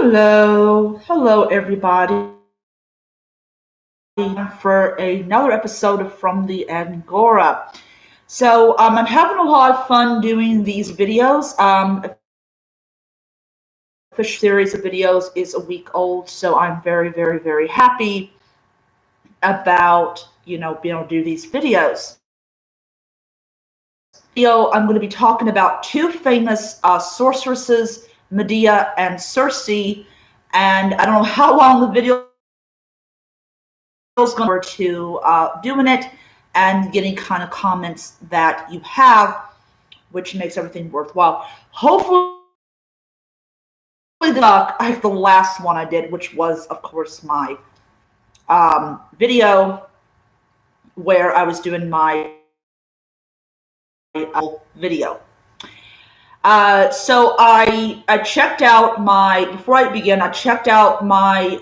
Hello everybody for another episode from the Agora. I'm having a lot of fun doing these videos. Official series of videos is a week old, so I'm very happy about being able to do these videos. I'm going to be talking about two famous sorceresses, Medea and Circe, and I don't know how long the video going to doing it and getting kind of comments that you have, which makes everything worthwhile. Hopefully, like the last one I did, which was, of course, my video where I was doing my video. So I checked out before I begin, I checked out my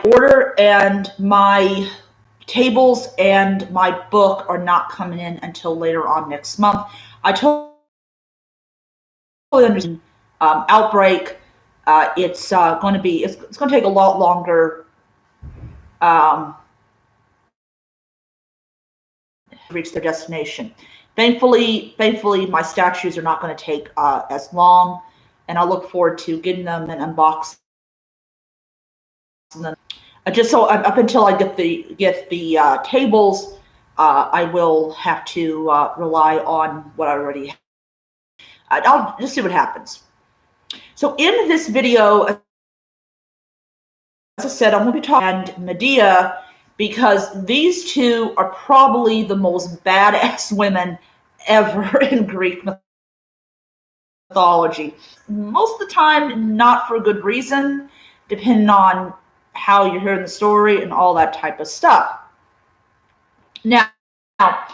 order, and my tables and my book are not coming in until later on next month. I totally understand outbreak. It's going to take a lot longer to reach their destination. Thankfully, my statues are not going to take as long, and I look forward to getting them and unboxing them. Just so up until I get the tables, I will have to rely on what I already have. I'll just see what happens. So in this video, as I said, I'm going to be talking and Medea, because these two are probably the most badass women ever in Greek mythology. Most of the time, not for a good reason, depending on how you're hearing the story and all that type of stuff. Now, what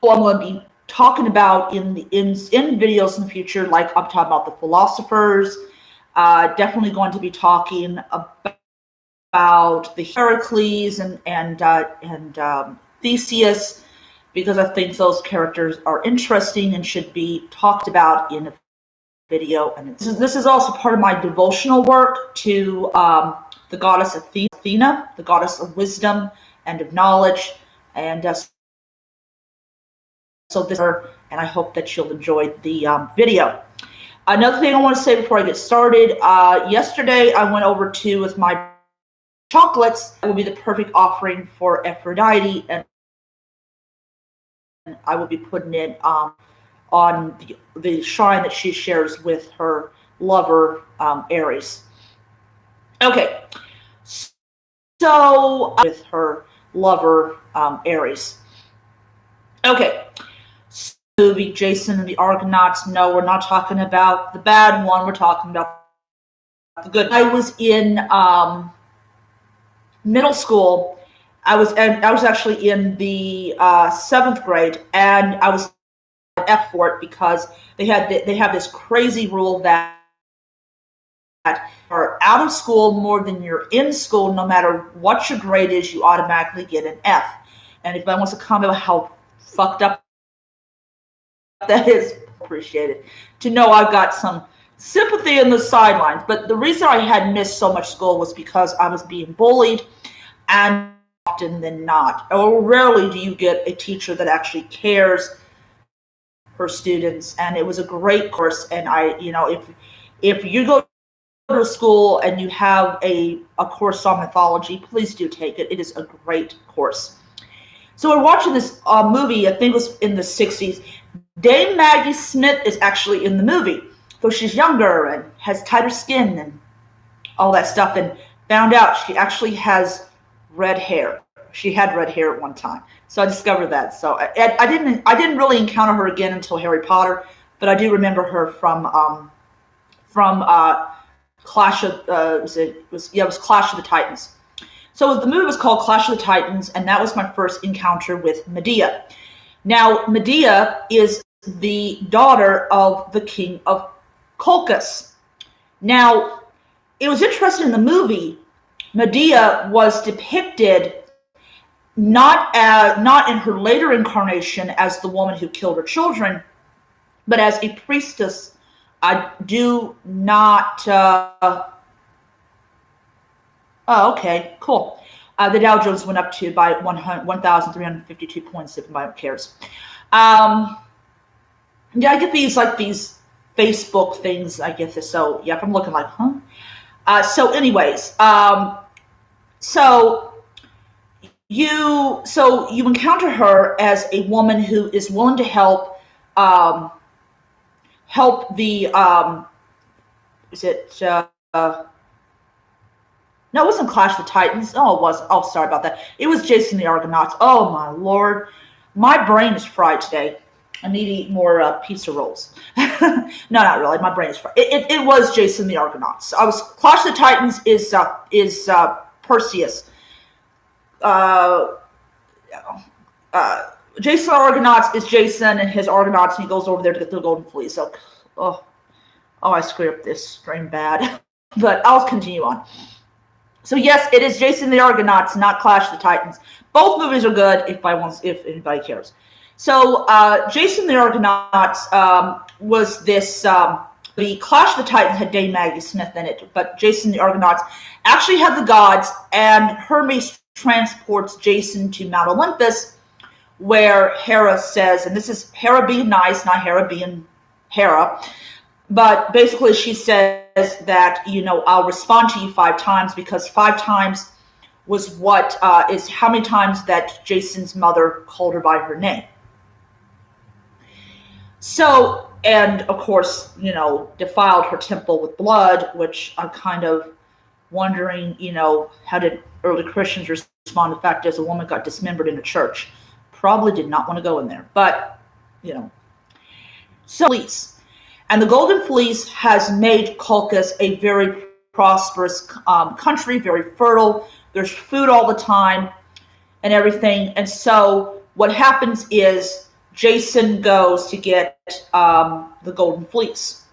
I'm going to be talking about in videos in the future, like I'm talking about the philosophers, definitely going to be talking about the Heracles and Theseus, because I think those characters are interesting and should be talked about in a video. And this is also part of my devotional work to the goddess Athena, the goddess of wisdom and of knowledge, and so this, and I hope that you'll enjoy the video. Another thing I want to say before I get started, yesterday I went over with my chocolates. That will be the perfect offering for Aphrodite, and I will be putting it on the shrine that she shares with her lover, Ares. Okay, so with her lover, Ares. Okay, so movie Jason and the Argonauts. No, we're not talking about the bad one. We're talking about the good. I was in middle school. I was actually in the 7th grade, and I was F for it because they have this crazy rule that are out of school more than you're in school. No matter what your grade is, you automatically get an F. And if anyone wants to comment on how fucked up that is, appreciated to know I've got some sympathy in the sidelines. But the reason I had missed so much school was because I was being bullied, and often than not, or rarely do you get a teacher that actually cares for students. And it was a great course, and if you go to school and you have a course on mythology, please do take it. It is a great course. So we're watching this movie, I think it was in the 60s. Dame Maggie Smith is actually in the movie, though she's younger and has tighter skin and all that stuff, and found out she actually has red hair. She had red hair at one time, so I discovered that. So I didn't really encounter her again until Harry Potter, but I do remember her from Clash of it was Clash of the Titans. So the movie was called Clash of the Titans, and that was my first encounter with Medea. Now, Medea is the daughter of the king of Colchis. Now, it was interesting in the movie, Medea was depicted not in her later incarnation as the woman who killed her children, but as a priestess I do not. Oh, okay, cool. The Dow Jones went up to by 1,352 points. If anybody cares. Um, yeah, I get these Facebook things. I get this. So yeah, if I'm looking like, huh? So, anyways, so you encounter her as a woman who is willing to um, help the is it no, it wasn't Clash of the Titans. Oh, it was. Oh, sorry about that. It was Jason the Argonauts. Oh my lord, my brain is fried today. I need to eat more pizza rolls. No, not really. My brain is fried. It was Jason the Argonauts. I was Clash of the Titans is Perseus. Uh, uh, Jason the Argonauts is Jason and his Argonauts, and he goes over there to get the golden fleece. So, oh, I screwed up this stream bad, but I'll continue on. So yes, it is Jason the Argonauts, not Clash of the Titans. Both movies are good if anybody cares. So Jason the Argonauts was this. The Clash of the Titans had Dame Maggie Smith in it, but Jason the Argonauts actually had the gods, and Hermes transports Jason to Mount Olympus, where Hera says, and this is Hera being nice, not Hera being Hera, but basically she says that, I'll respond to you 5 times, because 5 times was what is how many times that Jason's mother called her by her name. So, and of course, defiled her temple with blood, which I'm kind of wondering, how did early Christians respond to the fact as a woman got dismembered in a church? Probably did not want to go in there, but, So, fleece. And the Golden Fleece has made Colchis a very prosperous country, very fertile. There's food all the time and everything. And so what happens is Jason goes to get the Golden Fleece.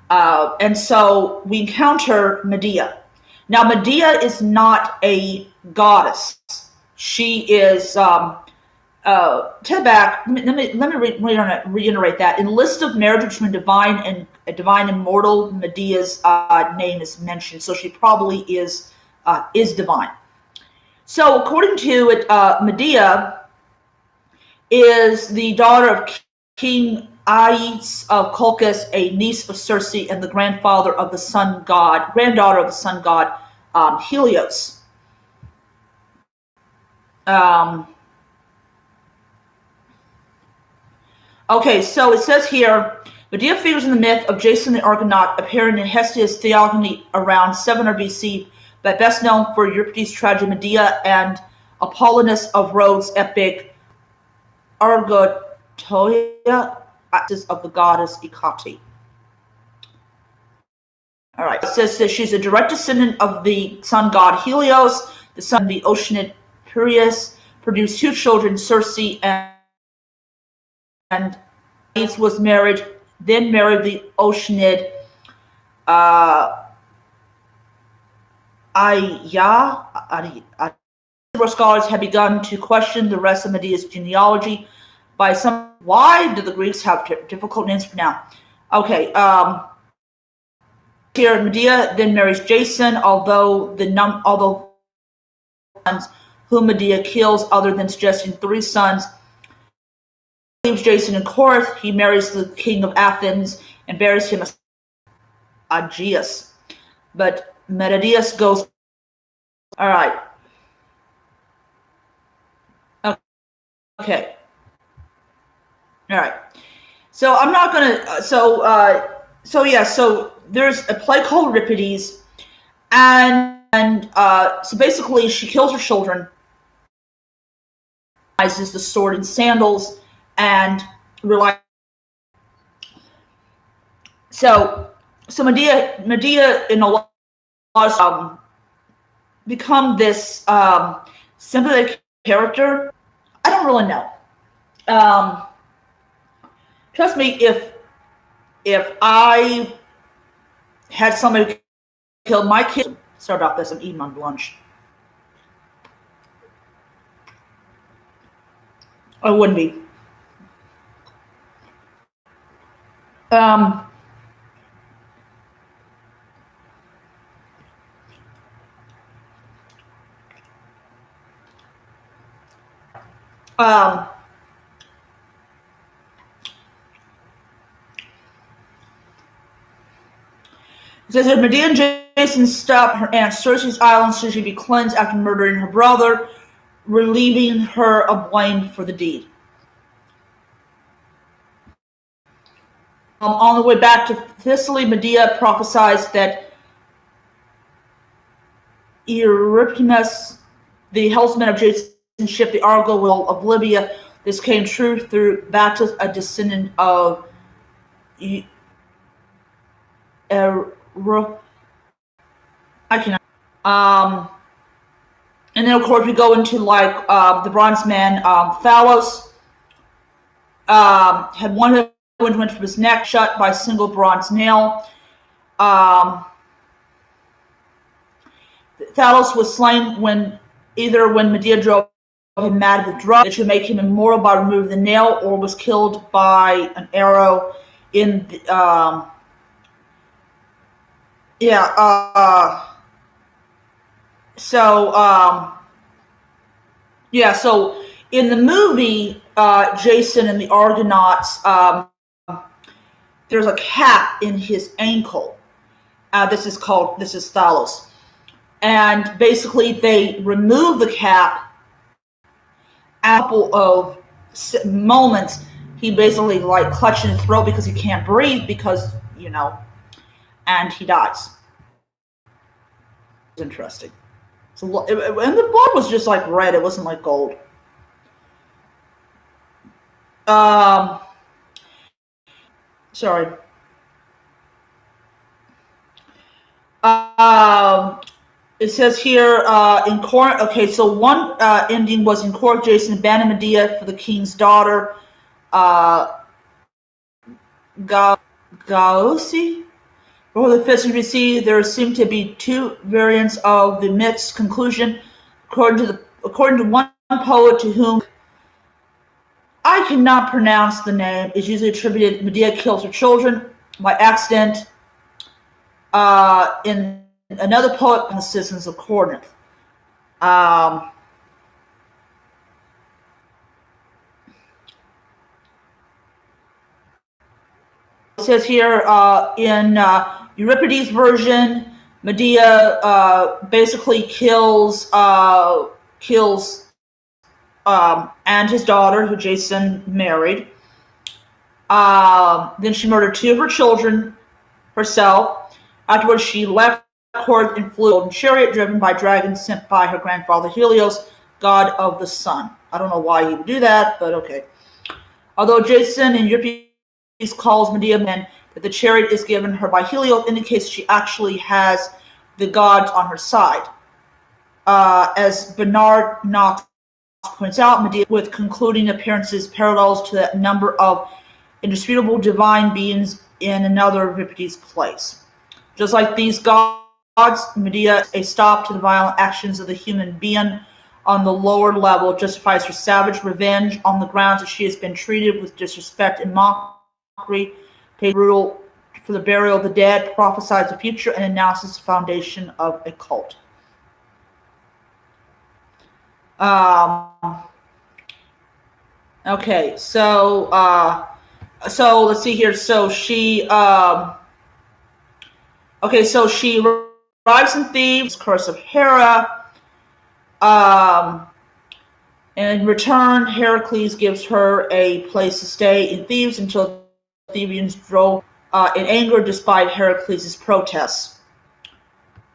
And so we encounter Medea. Now, Medea is not a goddess. She is, to back, let me reiterate that. In the list of marriage between divine and mortal, Medea's name is mentioned, so she probably is divine. So, according to it, Medea is the daughter of King Aias of Colchis, a niece of Circe, and the granddaughter of the sun god Helios. Okay, so it says here, Medea figures in the myth of Jason the Argonaut, appearing in Hesiod's Theogony around 700 BC, but best known for Euripides' tragedy Medea and Apollonius of Rhodes' epic Argotoia of the goddess Hecate. All right, it says that she's a direct descendant of the sun god Helios, the son of the Oceanid Piraeus, produced 2 children, Circe and was married the Oceanid Several scholars have begun to question the rest of Medea's genealogy. By some, why do the Greeks have difficult names for now? Okay, here Medea then marries Jason, although sons whom Medea kills, other than suggesting 3 sons, leaves Jason in Corinth. He marries the king of Athens and buries him as Aegeus. But Menelaus goes. All right. Okay. All right. So I'm not gonna. So there's a play called Euripides, and so basically she kills her children, uses the sword and sandals, and realize. So Medea in a lot of become this sympathetic character. I don't really know. Trust me, if I had somebody who killed my kid, sorry about this, I'm eating my lunch, I wouldn't be. Um, um, it says that Medea and Jason stopped her aunt Circe's island so she'd be cleansed after murdering her brother, relieving her of blame for the deed. On the way back to Thessaly, Medea prophesied that Eurypylus, the helmsman of Jason's ship, the Argo of Libya, this came true through Bacchus, a descendant of I cannot. And then of course we go into like the bronze man, Phallos, had one head went from his neck shut by a single bronze nail. Phallos was slain when Medea drove him mad with drugs that should make him immortal by removing the nail, or was killed by an arrow in the, so in the movie, Jason and the Argonauts, there's a cap in his ankle. This is Thalos. And basically they remove the cap. A couple of moments, he basically like clutching his throat because he can't breathe because, and he dies. It's interesting. And the blood was just like red. It wasn't like gold. Sorry. It says here in Corinth. Okay, so one ending was in Corinth. Jason abandoned Medea for the king's daughter, Gausi. Before the 5th century BC, there seem to be two variants of the myth's conclusion. According to one poet to whom I cannot pronounce the name, is usually attributed Medea kills her children by accident. In another poet, the citizens of Corinth. It says here in Euripides' version, Medea basically kills and his daughter, who Jason married. Then she murdered 2 of her children herself. Afterwards, she left Corinth and flew in a chariot driven by dragons sent by her grandfather Helios, god of the sun. I don't know why he would do that, but okay. Although Jason in Euripides calls Medea man, that the chariot is given her by Helios indicates she actually has the gods on her side. As Bernard Knox points out, Medea, with concluding appearances parallels to that number of indisputable divine beings in another Euripides place. Just like these gods, Medea, a stop to the violent actions of the human being on the lower level, justifies her savage revenge on the grounds that she has been treated with disrespect and mockery, pays brutal for the burial of the dead, prophesies the future, and announces the foundation of a cult. Okay, so let's see here. So she she arrives in Thebes, curse of Hera. And in return, Heracles gives her a place to stay in Thebes until the Thebans drove in anger despite Heracles' protests.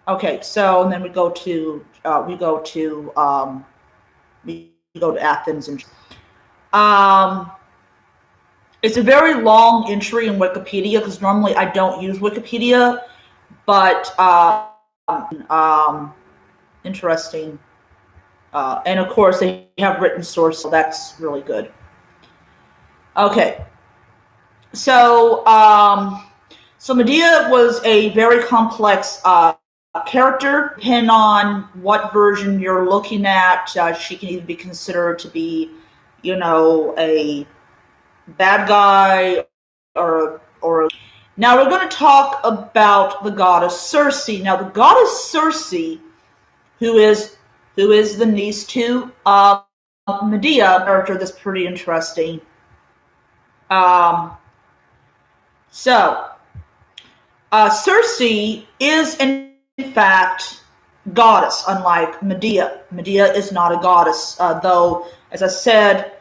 Okay, so and then we go to Athens, and it's a very long entry in Wikipedia because normally I don't use Wikipedia, but interesting. And of course, they have written source, so that's really good. Okay, so Medea was a very complex character. Depending on what version you're looking at, she can either be considered to be, a bad guy or or now we're going to talk about the goddess Circe. Now the goddess Circe, who is the niece to Medea, character that's pretty interesting. Um, so Circe is in fact goddess, unlike Medea. Medea is not a goddess, though, as I said,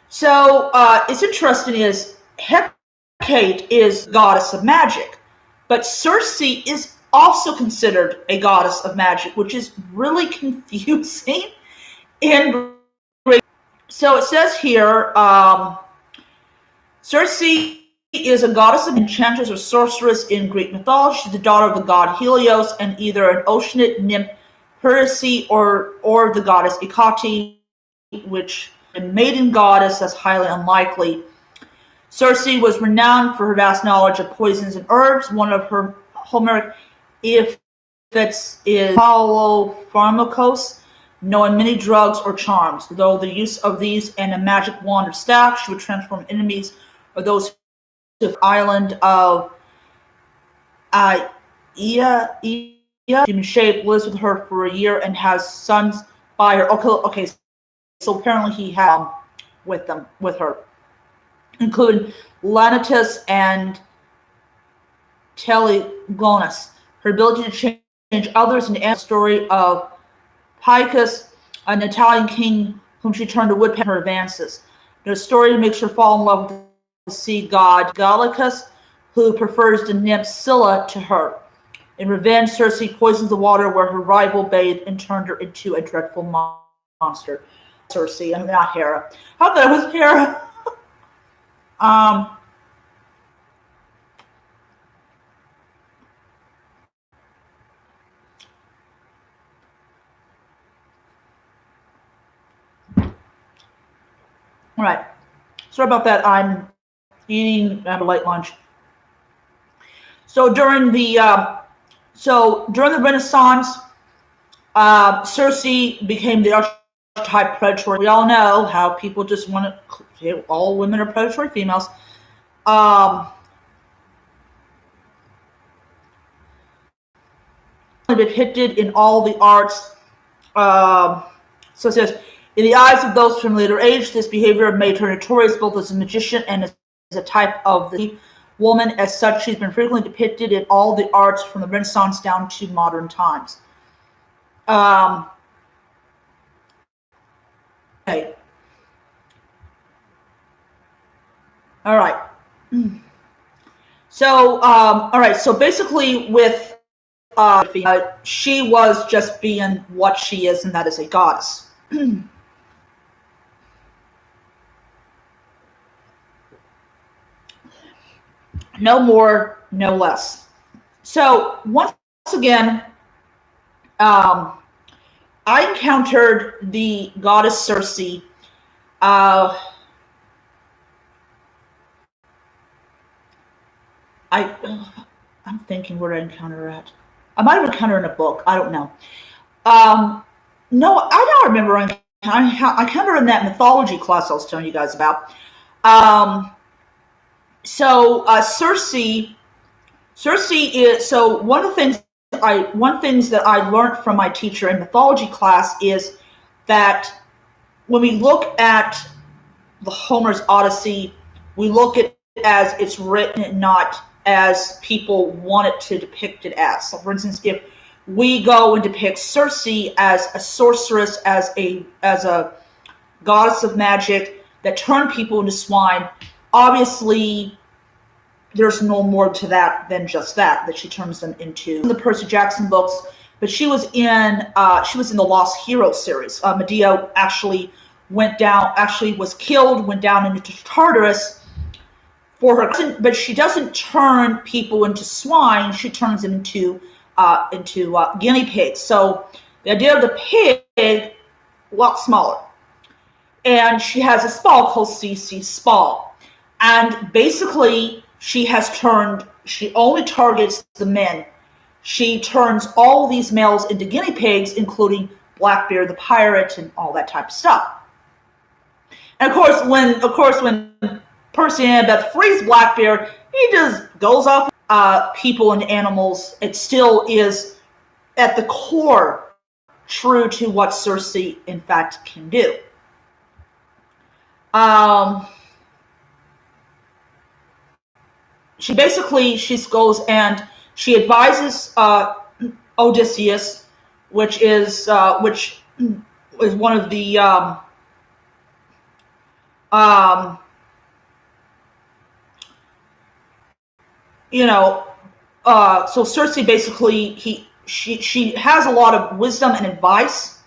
so it's interesting is Hecate is goddess of magic, but Circe is also considered a goddess of magic, which is really confusing in Greek. So it says here, Circe is a goddess of enchantress or sorceress in Greek mythology. She's the daughter of the god Helios and either an oceanic nymph Circe or the goddess Hecate, which a maiden goddess that's highly unlikely. Circe was renowned for her vast knowledge of poisons and herbs. One of her Homeric epithets is polypharmakos, knowing many drugs or charms. Though the use of these and a magic wand or staff, she would transform enemies or those to the island of Ia, human shape, lives with her for a year and has sons by her. Okay, so apparently he had with her, including Lanitus and Telegonus. Her ability to change others and the story of Picus, an Italian king whom she turned to woodpecker her advances. The story makes her fall in love with the sea god Gallicus, who prefers the nymph Scylla to her. In revenge, Circe poisons the water where her rival bathed and turned her into a dreadful monster. Circe, I'm not Hera. How that was Hera? All right. Sorry about that. I'm eating at a late lunch. So during the Renaissance, Circe became the archetype predatory. We all know how people just want to. All women are predatory females. Depicted in all the arts. So it says, in the eyes of those from later age, this behavior made her notorious both as a magician and as a type of the woman. As such, she's been frequently depicted in all the arts from the Renaissance down to modern times. Okay. All right. So, all right. So basically, with she was just being what she is, and that is a goddess. No more, no less. So once again, I encountered the goddess Circe. I'm thinking where did I encounter her at? I might have encountered her in a book. I don't know. No, I don't remember. I encountered her in that mythology class I was telling you guys about. Circe is so one things that I learned from my teacher in mythology class is that when we look at the Homer's Odyssey, we look at it as it's written and not as people want it to depict it as. So for instance, if we go and depict Circe as a sorceress, as a goddess of magic that turned people into swine, obviously there's no more to that than just that she turns them into. In the Percy Jackson books, but she was in the Lost Heroes series. Medea actually was killed, went down into Tartarus for her, but she doesn't turn people into swine. She turns them into guinea pigs. So the idea of the pig, a lot smaller. And she has a spell called CC Spall. And basically, she only targets the men. She turns all these males into guinea pigs, including Blackbeard the pirate and all that type of stuff. And of course when Percy and Beth frees Blackbeard, he just goes off people and animals. It still is at the core true to what Circe in fact can do. Um, she goes and she advises Odysseus, which is one of the um, you know so Circe basically she has a lot of wisdom and advice,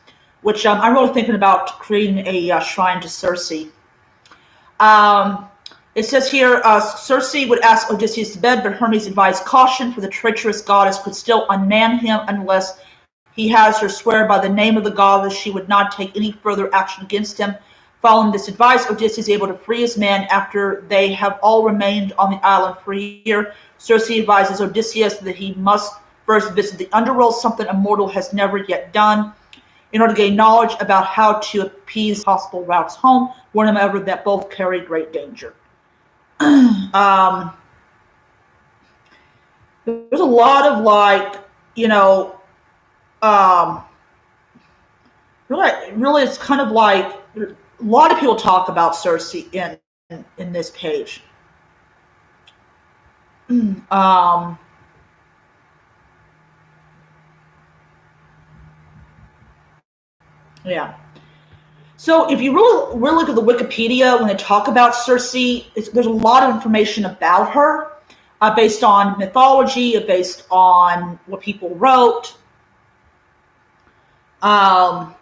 which I'm really thinking about creating a shrine to Circe. Um, it says here, Circe would ask Odysseus to bed, but Hermes advised caution, for the treacherous goddess could still unman him unless he has her swear by the name of the goddess she would not take any further action against him. Following this advice, Odysseus is able to free his men after they have all remained on the island for a year. Circe advises Odysseus that he must first visit the underworld, something a mortal has never yet done, in order to gain knowledge about how to appease possible routes home, warning them ever that both carry great danger. um, there's a lot of you know, um, really, it's kind of like a lot of people talk about Circe in this page. Um, yeah. So if you really look at the Wikipedia when they talk about Circe, there's a lot of information about her, based on mythology, based on what people wrote. Um,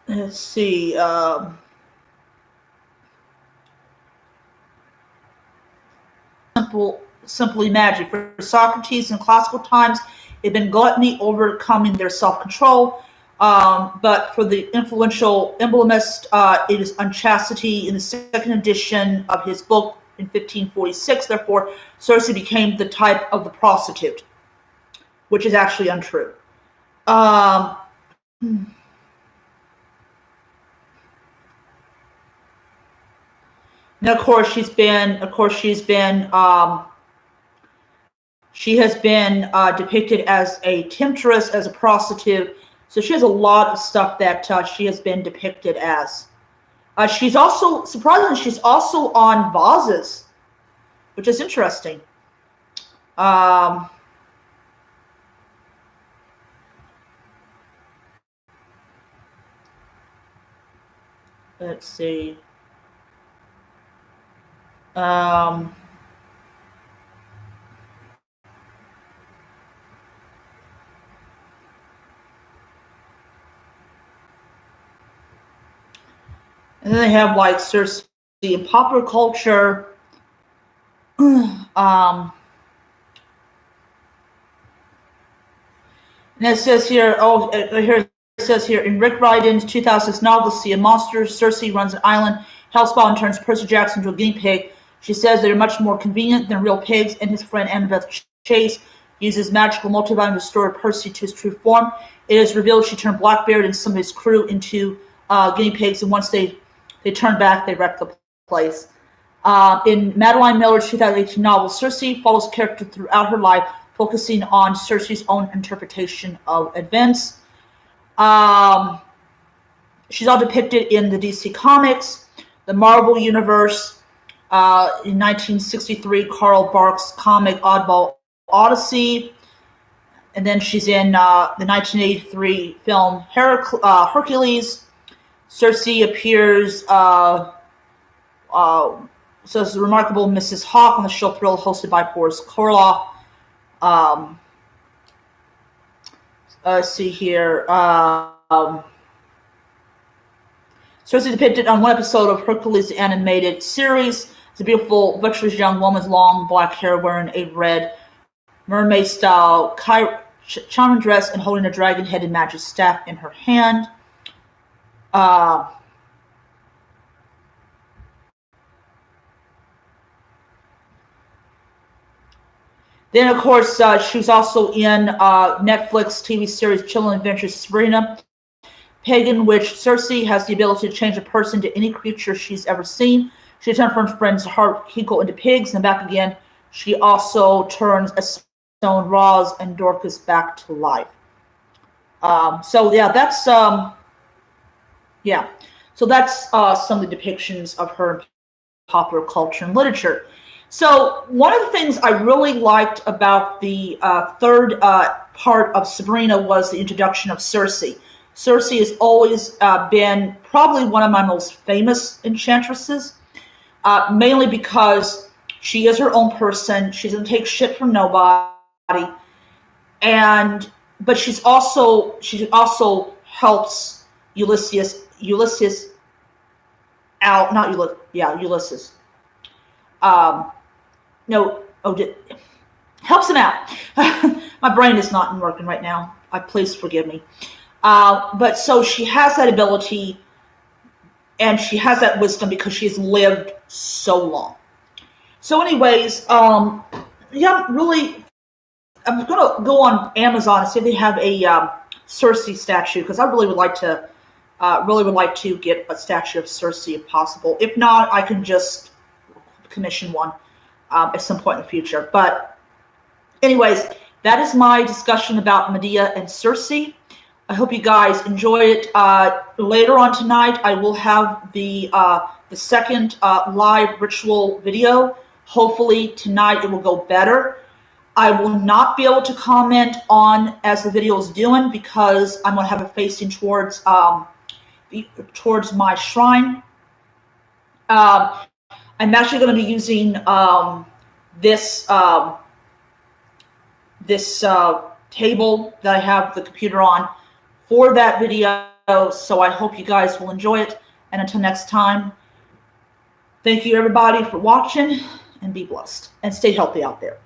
let's see. Simply magic. For Socrates in classical times, it had been gluttony overcoming their self-control. But for the influential emblemist, it is unchastity. In the second edition of his book in 1546, therefore, Circe became the type of the prostitute, which is actually untrue. Um, and she has been depicted as a temptress, as a prostitute. So she has a lot of stuff that she has been depicted as. She's also, surprisingly, she's also on vases, which is interesting. Um, let's see. Um, and then they have like Circe in popular culture. um, And it says here, here it says here, in Rick Riordan's 2006 novel, Sea of Monsters, Circe runs an island, Hellspawn and turns Percy Jackson into a guinea pig. She says they are much more convenient than real pigs, and his friend Annabeth Chase uses magical multivitamin to restore Percy to his true form. It is revealed she turned Blackbeard and some of his crew into guinea pigs, and once they turn back, they wreck the place. In Madeline Miller's 2018 novel, Circe follows character throughout her life, focusing on Circe's own interpretation of events. Um, she's all depicted in the DC Comics, the Marvel Universe, in 1963, Carl Barks' comic Oddball Odyssey, and then she's in the 1983 film Hercules. Circe appears says the remarkable Mrs. Hawk on the show Thrill, hosted by Boris Karloff. Um, let's see here. Circe depicted on one episode of Hercules animated series. It's a beautiful, virtuous young woman with long black hair wearing a red mermaid-style charming dress and holding a dragon-headed magic staff in her hand. Uh, Then, of course, she was also in Netflix TV series Chilling Adventures of Sabrina, Pagan, which Circe has the ability to change a person to any creature she's ever seen. She turned from friends Heart Hinkle into pigs and back again. She also turns Stone Roz and Dorcas back to life. So yeah, that's yeah. So that's some of the depictions of her in popular culture and literature. So one of the things I really liked about the third part of Sabrina was the introduction of Circe. Circe has always been probably one of my most famous enchantresses, mainly because she is her own person. She doesn't take shit from nobody, and but she also helps Ulysses out. Not Ulysses, yeah, Ulysses. Um, no, oh, helps him out. My brain is not working right now. Please forgive me. But so she has that ability and she has that wisdom because she's lived so long. So, anyways, yeah, really, I'm gonna go on Amazon and see if they have a Circe statue because I really would like to get a statue of Circe if possible. If not, I can just commission one at some point in the future. But anyways, that is my discussion about Medea and Circe. I hope you guys enjoy it. Later on tonight, I will have the second live ritual video. Hopefully tonight it will go better. I will not be able to comment on as the video is doing because I'm going to have it facing towards my shrine. I'm actually going to be using this table that I have the computer on for that video, so I hope you guys will enjoy it. And until next time, thank you everybody for watching, and be blessed and stay healthy out there.